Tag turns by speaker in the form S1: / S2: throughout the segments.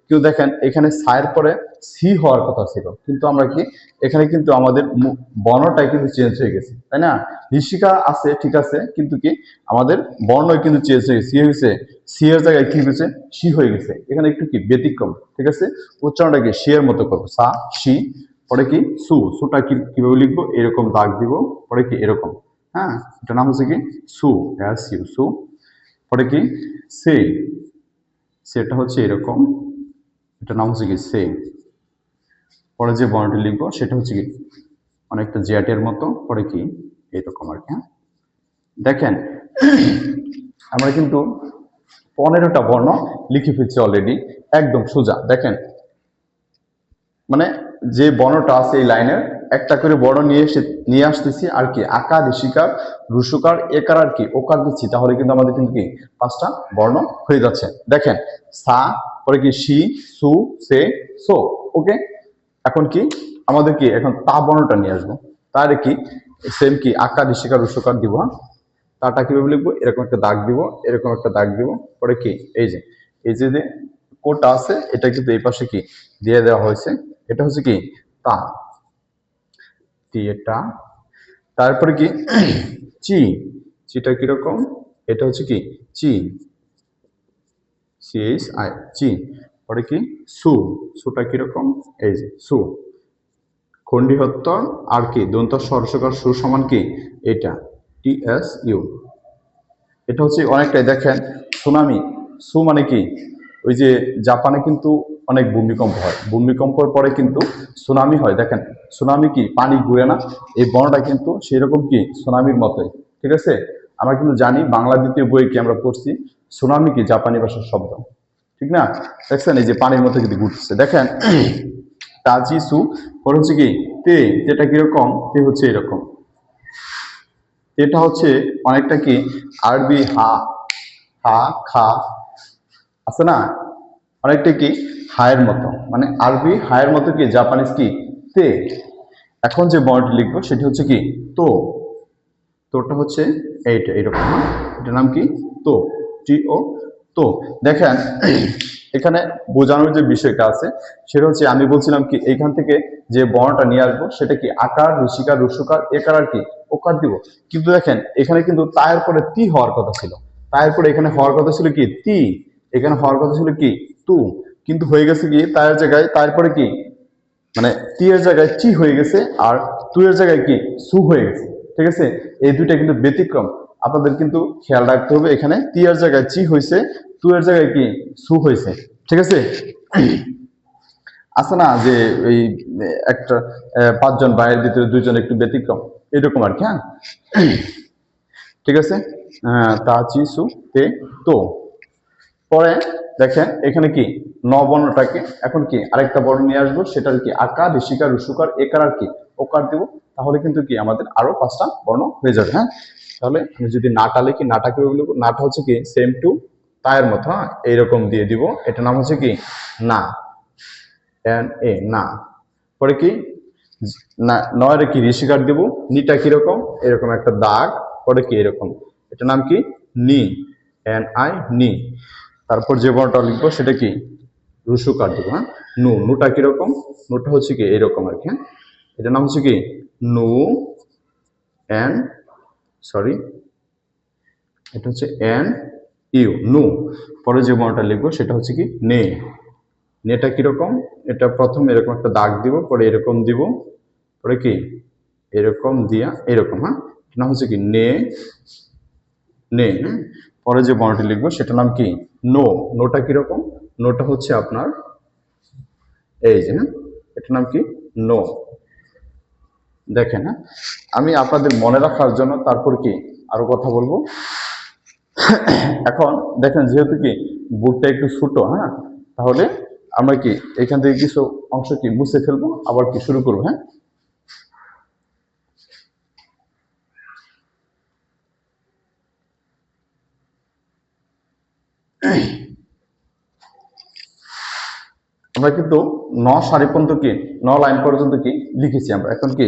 S1: কিন্তু দেখেন এখানে সায়ের পরে সি হওয়ার কথা ছিল, কিন্তু আমরা কি এখানে কিন্তু আমাদের বর্ণটাই কিন্তু চেঞ্জ হয়ে গেছে, তাই না? ঋষিকা আছে ঠিক আছে, কিন্তু কি আমাদের বর্ণই কিন্তু চেঞ্জ হয়ে গেছে, হয়েছে সি এর জায়গায় কি হয়েছে সি হয়ে গেছে। এখানে একটু কি ব্যতিক্রম, ঠিক আছে? উচ্চারণটা কি সি এর মতো করবো, সা সি, পরে কি সু, সুটা কি কিভাবে লিখবো, এরকম দাগ দিব, পরে কি এরকম, হ্যাঁ, এটার নাম হচ্ছে কি সু, এস ইউ সু। পরে কি সে, সেটা হচ্ছে এরকম, এটার নাম হচ্ছে কি সে। পরে যে বর্ণটি লিখবো সেটা হচ্ছে কি অনেকটা জ্যাটের মতো, পরে কি এরকম আর কি, হ্যাঁ। দেখেন আমরা কিন্তু 15টা বর্ণ লিখে ফেলছি অলরেডি, একদম সোজা। দেখেন মানে যে বর্ণটা আছে এই লাইনের একটা করে বর্ণ নিয়ে আসতেছি আর কি, আকার ঋষিকার রুসুকার একার আর কি ওকার দিচ্ছি, তাহলে কিন্তু আমাদের কিন্তু কি 5টা বর্ণ হয়ে যাচ্ছে। দেখেন সা, পরে কি সি, সু, সে, সো। ওকে, এখন কি আমাদের কি এখন তা বর্ণটা নিয়ে আসবো, তার কি সেম কি আকার ঋষিকার রুসুকার দিব, হ্যাঁ। তাটা কিভাবে লিখবো, এরকম একটা দাগ দিব, এরকম একটা দাগ দিব, পরে কি এই যে কোডটা আছে এটা কিন্তু এই পাশে কি দিয়ে দেওয়া হয়েছে, এটা হচ্ছে কি তা, এটা। তারপরে কি চি, চিটা কিরকম, এটা হচ্ছে কি চি, সিএইচ আই চি। পরে কি সু, সুটা কিরকম, এই যে সু। খন্ডি হত্তর আর কি দন্ত সরসকার সু সমান কি এটা টি এস ইউ। এটা হচ্ছে অনেকটাই দেখেন সুনামি, সু মানে কি ওই যে জাপানে কিন্তু অনেক ভূমিকম্প হয়, ভূমিকম্পের পরে কিন্তু সুনামি হয়। দেখেন সুনামি কি পানি ঘুরে না, এই বর্ণটা কিন্তু সেরকম কি সুনামির মতোই, ঠিক আছে? আমরা কিন্তু জানি বাংলা দ্বিতীয় বই কি আমরা পড়ছি সুনামি কি জাপানি ভাষার শব্দ, ঠিক না? দেখছেন এই যে পানির মধ্যে কিন্তু ঘুরতেছে। দেখেন তাজি সু, পরে হচ্ছে কি তে, তেটা কিরকম, তে হচ্ছে এরকম, এটা হচ্ছে অনেকটা কি আরবি হা, হা খা আছে না, অনেকটা কি হায়ের মতো, মানে আরবি হায়ের মতো কি জাপানিজ কি তে। এখন যে বর্ণটি লিখবো সেটি হচ্ছে কি তো, তোটা হচ্ছে এইটা এরকম, এটার নাম কি তো, টি ও তো। দেখেন এখানে বোঝানোর যে বিষয়টা আছে সেটা হচ্ছে আমি বলছিলাম কি এখান থেকে যে বর্ণটা নিয়ে আসবো সেটা কি আকার ঋষিকার রুসুকার একার আর কি ওকার দিব, কিন্তু দেখেন এখানে কিন্তু তায়ের পরে তি হওয়ার কথা ছিল, তায়ের পরে এখানে হওয়ার কথা ছিল কি তি, এখানে হওয়ার কথা ছিল কি তু, কিন্তু হয়ে গেছে কি তায়ের জায়গায় তারপরে কি মানে তি এর জায়গায় চি হয়ে গেছে, আর তু এর জায়গায় কি সু হয়ে গেছে, ঠিক আছে? এই দুইটা কিন্তু ব্যতিক্রম, আপনাদের কিন্তু খেয়াল রাখতে হবে। এখানে তি এর জায়গায় চি হয়েছে, তু এর জায়গায় কি সু হয়েছে, ঠিক আছে? আছে না যে এই একটা 5জন ভাইয়ের ভিতরে 2জন একটু ব্যতিক্রম, এরকম আর কি, হ্যাঁ। ঠিক আছে, তা চি সু তে তো। পরে দেখেন এখানে কি ন বর্ণটাকে এখন কি আরেকটা বর্ণ নিয়ে আসবো, সেটার কি আকার ঋষিকার রুসুকার একার আর কি ওকার দেবো, তাহলে কিন্তু কি আমাদের আরো 5টা বর্ণ হয়ে যাবে, হ্যাঁ। তাহলে আমি যদি নাটা লিখি, নাটা কিভাবে লিখবো, নাটা হচ্ছে কি সেম টু তায়ের মতো, হ্যাঁ, এইরকম দিয়ে দিব, এটা নাম হচ্ছে কি না, এন এ না। পরে কি না নয় কি ঋষিকার দিব, নিটা কিরকম এরকম একটা দাগ, পরে কি এরকম, এটা নাম কি নি, এন আই নি। তারপর যে বর্ণটা লিখবো সেটা কি রুসুকার দিব, হ্যাঁ। নু, নুটা কিরকম, নুটা হচ্ছে কি এরকম আর কি, হ্যাঁ। এটার নাম হচ্ছে কি নু, এন সরি এটা হচ্ছে এন ইউ নু। পরে যে বর্ণটা লিখবো সেটা হচ্ছে কি নে, নেটা কিরকম, এটা প্রথম এরকম একটা দাগ দিব, পরে এরকম দিব, পরে কি এরকম দিয়া এরকম, হ্যাঁ। এটা নাম হচ্ছে কি নে, নে, হ্যাঁ। পরে যে বর্ণটি লিখবো সেটার নাম কি নো, নোটা কিরকম, নোটা হচ্ছে আপনার এই যে, হ্যাঁ, এটার নাম কি নো। দেখেন, হ্যাঁ, আমি আপনাদের মনে রাখার জন্য তারপর কি আরো কথা বলবো। এখন দেখেন যেহেতু কি বুটটা একটু ছোট, হ্যাঁ, তাহলে আমরা কি এখান থেকে কিছু অংশ কি মুছে ফেলবো, আবার কি শুরু করবো, হ্যাঁ। আমরা কিন্তু ন সারি পর্যন্ত কি ন লাইন পর্যন্ত কি লিখেছি আমরা, এখন কি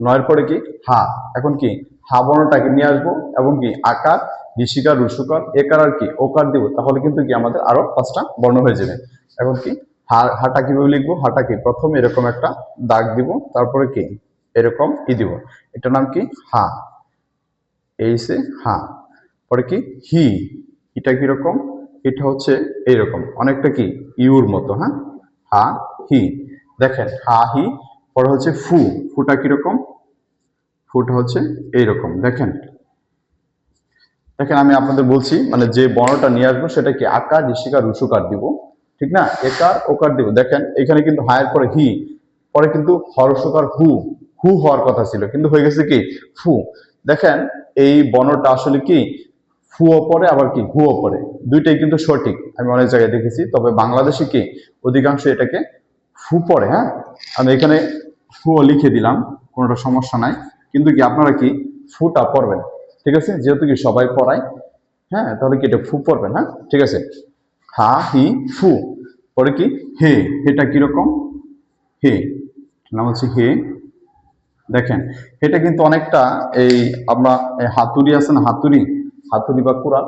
S1: নয়ের পরে কি হা, এখন কি হা বর্ণটাকে নিয়ে আসবো এবং কি আকার ঋষিকার রুসুকার একার আর কি ওকার দিব, তাহলে কিন্তু কি আমাদের আরো 5টা বর্ণ হয়ে যাবে। এখন কি হাটা কিভাবে লিখবো? হাটা কি প্রথমে এরকম একটা দাগ দিব, তারপরে কি এরকম দিব, এটার নাম কি হা, এই সে হা। পরে কি হি, এটা কিরকম? এটা হচ্ছে এইরকম অনেকটা কি ইউর মতো, হ্যাঁ, হা হি। দেখেন হা হি। পরে হচ্ছে ফু, ফুটা কিরকম? ফুটা হচ্ছে এইরকম। দেখেন দেখেন আমি আপনাদের বলছি, মানে যে বর্ণটা নিয়ে আসবো সেটা কি আকার ঋষিকার রুসুকার দিব, ঠিক না, একার ওকার দিব। দেখেন এখানে কিন্তু হায়ের পরে হি, পরে কিন্তু হরসকার হু, হু হওয়ার কথা ছিল কিন্তু হয়ে গেছে কি ফু। দেখেন এই বর্ণটা আসলে কি ফুও পরে আবার কি হুও পরে, দুইটাই কিন্তু সঠিক, আমি অনেক জায়গায় দেখেছি। তবে বাংলাদেশে কি অধিকাংশ এটাকে ফু পরে, হ্যাঁ, আমি এখানে ফুও লিখে দিলাম, কোনোটা সমস্যা নাই। কিন্তু কি আপনারা কি ফুটা পড়বেন, ঠিক আছে, যেহেতু কি সবাই পড়ায়, হ্যাঁ, তাহলে কি এটা ফু পড়বেন, হ্যাঁ, ঠিক আছে। হা হি ফু। পরে কি হে, হেটা কিরকম? হে, নাম হচ্ছে হে। দেখেন এটা কিন্তু অনেকটা এই আমরা হাতুড়ি আছে না, হাতুড়ি, হাতুড়ি বা কুড়াল,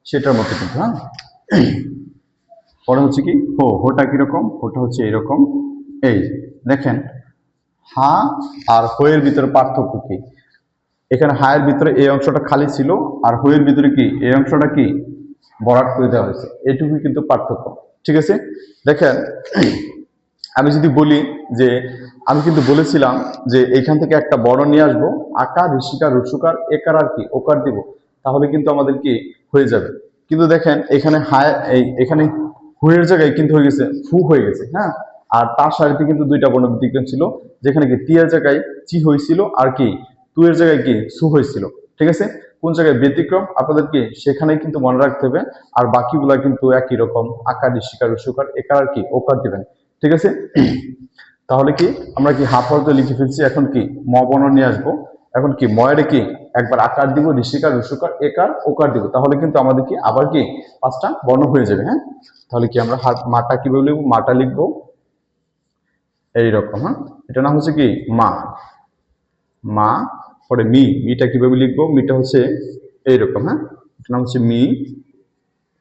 S1: সেটার মতো কিন্তু, হ্যাঁ। পরে হচ্ছে কি হো, হোটা কিরকম? হোটা হচ্ছে এরকম। এই দেখেন হা আর হোয়ের ভিতরে পার্থক্য কি? এখানে হায়ের ভিতরে এই অংশটা খালি ছিল, আর হোয়ের ভিতরে কি এই অংশটা কি ভরাট করে দেওয়া হয়েছে, এটুকুই কিন্তু পার্থক্য, ঠিক আছে। দেখেন আমি যদি বলি যে আমি কিন্তু বলেছিলাম যে এইখান থেকে একটা বর্ণ নিয়ে আসবো, আকার ঋষিকার রুসুকার একার আর কি ওকার দিব, তাহলে কিন্তু আমাদের কি হয়ে যাবে। কিন্তু দেখেন এখানে এখানে হুয়ের জায়গায় কিন্তু হয়ে গেছে ফু হয়ে গেছে, হ্যাঁ। আর তার সারিতে কিন্তু দুইটা বর্ণ ব্যতিক্রম ছিল, যেখানে কি তিয়ার জায়গায় চি হয়েছিল আর কি তুয়ের জায়গায় কি সু হয়েছিল, ঠিক আছে। কোন জায়গায় ব্যতিক্রম আপনাদের কি সেখানেই কিন্তু মনে রাখতে হবে, আর বাকিগুলা কিন্তু একই রকম, আকার ঋষিকার রুসুকার একার আর কি ওকার দিবেন, ঠিক আছে। তাহলে কি আমরা কি হাফ অর্থ লিখে ফেলছি, এখন কি ম বর্ণ নিয়ে আসবো। এখন কি ময়ের কি একবার আকার দিব, ঋষিকার রুসুকার একার ওকার দিব, তাহলে কিন্তু আমাদের কি আবার কি 5টা বর্ণ হয়ে যাবে, হ্যাঁ। তাহলে কি আমরা মাটা কিভাবে লিখবো? মাটা লিখবো এইরকম, হ্যাঁ, এটা নাম হচ্ছে কি মা, মা। পরে মিটা কিভাবে লিখবো? মিটা হচ্ছে এইরকম, হ্যাঁ, এটা নাম হচ্ছে মি,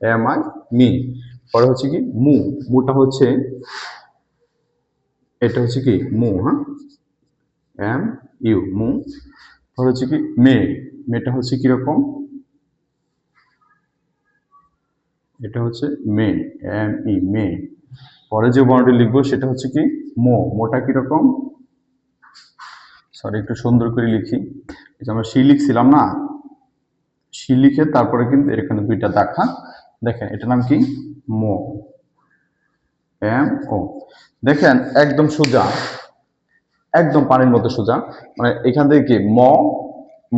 S1: এম আই মি। পরে হচ্ছে কি মু, মুটা হচ্ছে এটা হচ্ছে কি মু, হ্যাঁ, এম ইউ মু। পরে হচ্ছে কি মে, মেটা হচ্ছে কিরকম? এটা হচ্ছে মে, এম ই মে। পরে যে বর্ণটি লিখবো সেটা হচ্ছে কি মো, মোটা কিরকম? সরি একটু সুন্দর করে লিখি, আমরা সি লিখছিলাম না, সি লিখে তারপরে কিন্তু এখানে দুইটা দেখা। দেখেন এটার নাম কি মো, এম ও। দেখেন একদম সোজা, একদম পানির মতো সোজা, মানে এখান থেকে কি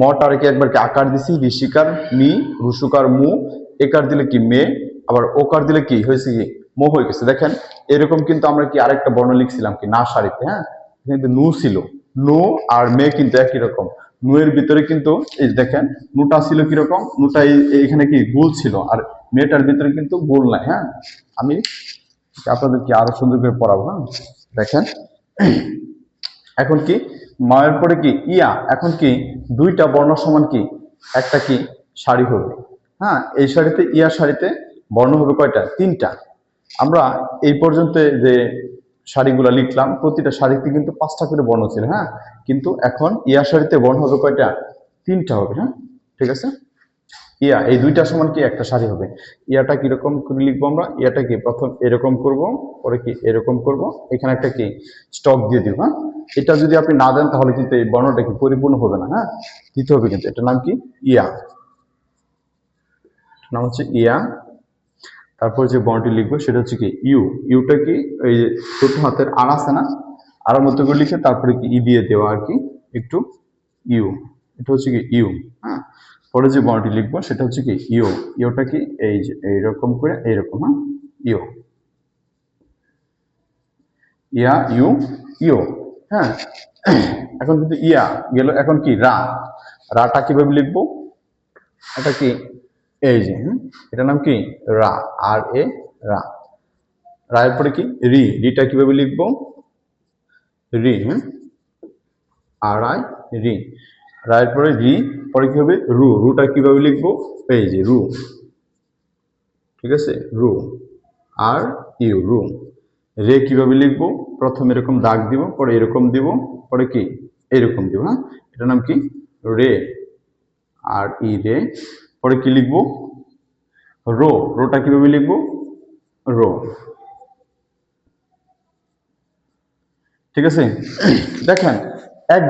S1: মটার কি একবার কি আকার দিছি, ঋষিকার মি, রুসুকার মু, একার দিলে কি মে, আবার ওকার দিলে কি হয়েছে কি মো হয়ে গেছে। দেখেন এরকম কিন্তু আমরা কি আরেকটা বর্ণ লিখছিলাম কি না সারিতে, হ্যাঁ, কিন্তু নু ছিল, নু আর মে কিন্তু একই রকম। নু এর ভিতরে কিন্তু এই দেখেন নুটা ছিল কিরকম, নুটা এখানে কি গোল ছিল, আর মেটার ভিতরে কিন্তু গোল নাই, হ্যাঁ। আমি আপনাদের কি আরো সুন্দর করে পড়াবো, হ্যাঁ। দেখেন এখন কি মায়ের পরে কি ইয়া, এখন কি দুইটা বর্ণ সমান কি একটা কি সারি হবে, হ্যাঁ। এই সারিতে ইয়া সারিতে বর্ণ হবে কয়টা? 3টা। আমরা এই পর্যন্ত যে সারিগুলা লিখলাম প্রতিটা সারিতে কিন্তু 5টা করে বর্ণ ছিল, হ্যাঁ। কিন্তু এখন ইয়া সারিতে বর্ণ হবে কয়টা? 3টা হবে, হ্যাঁ, ঠিক আছে। ইয়া এই দুইটা সমান কি একটা সারি হবে। ইয়াটা কিরকম করে লিখবো আমরা? ইয়াটা কি প্রথম এরকম করব, পরে কি এরকম করব, এখানে একটা কি স্টক দিয়ে দিব, হ্যাঁ। এটা যদি আপনি না দেন তাহলে কিন্তু এই বর্ণটা কি পরিপূর্ণ হবে না, হ্যাঁ, দিতে হবে কিন্তু। এটার নাম কি ইয়া, নাম হচ্ছে ইয়া। তারপর যে বর্ণটি লিখবো সেটা হচ্ছে কি ইউ, ইউটা কি এই ছোট হাতের আর আছে না, আর মতো করে লিখে তারপরে কি ই দিয়ে দেওয়া আর কি একটু ইউ, এটা হচ্ছে কি ইউ, হ্যাঁ। পরে যে বর্ণটি লিখবো সেটা হচ্ছে কি ইউ, ইউটা কি এই যে এইরকম করে এইরকম, হ্যাঁ, ইউ, ইয়া ইউ ইউ, হ্যাঁ। এখন কিন্তু ইয়া গেল, এখন কি রা, রাটা কিভাবে লিখবো? এটা কি এই যে, এটার নাম কি রা, আর এ রা। রায়ের পরে কি রি, রিটা কিভাবে লিখবো? রি, হ্যাঁ, আর আই রি। রায়ের পরে রি, পরে কি হবে রু, রুটা কিভাবে লিখবো, এই যে রু, ঠিক আছে, রু, আর ইউ, রু। রে কিভাবে লিখবো, প্রথমে এরকম দাগ দিব, পরে এরকম দিব, পরে কি এরকম দিব, হ্যাঁ, এটার নাম কি রে, আর ই রে। পরে কি লিখবো রো, রোটা কিভাবে লিখবো রো, ঠিক আছে। দেখেন এক